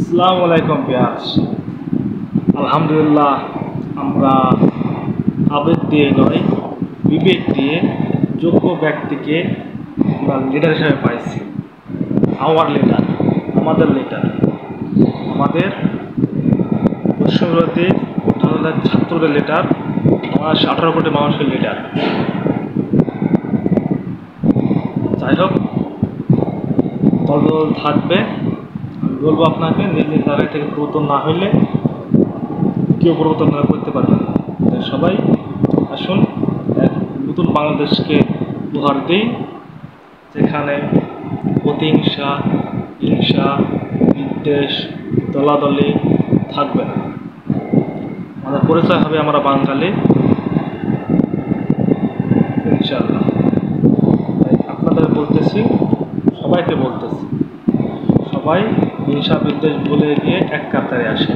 আসসালামু আলাইকুম পিয়াস। আলহামদুলিল্লাহ, আমরা আবেগ দিয়ে নয়, বিবেক দিয়ে যোগ্য ব্যক্তিকে আমরা লিডার হিসেবে পাইছি। আওয়ার লিডার, আমাদের লিডার, আমাদের পশ্চিমবঙ্গের ছাত্রদের লিডার, আমার 18 কোটি মানুষের লিডার। যাই হোক, দল থাকবে। আমি বলবো আপনাকে, নিজ নিজ জায়গায় থেকে পরিবর্তন না হইলে কেউ পরিবর্তন করতে পারবে না। তাই সবাই আসুন, এক নতুন বাংলাদেশকে উপহার দিই, যেখানে প্রতিহিংসা, হিংসা, বিদ্বেষ, দলাদলি থাকবে না। আমাদের পরিচয় হবে আমরা বাঙালি, ইনশাআল্লাহ। তাই আপনাদের বলতেছি, সবাইকে বলতেছি, সবাই হিংসা বিদ্বেষ ভুলে গিয়ে এক কাতারে আসে।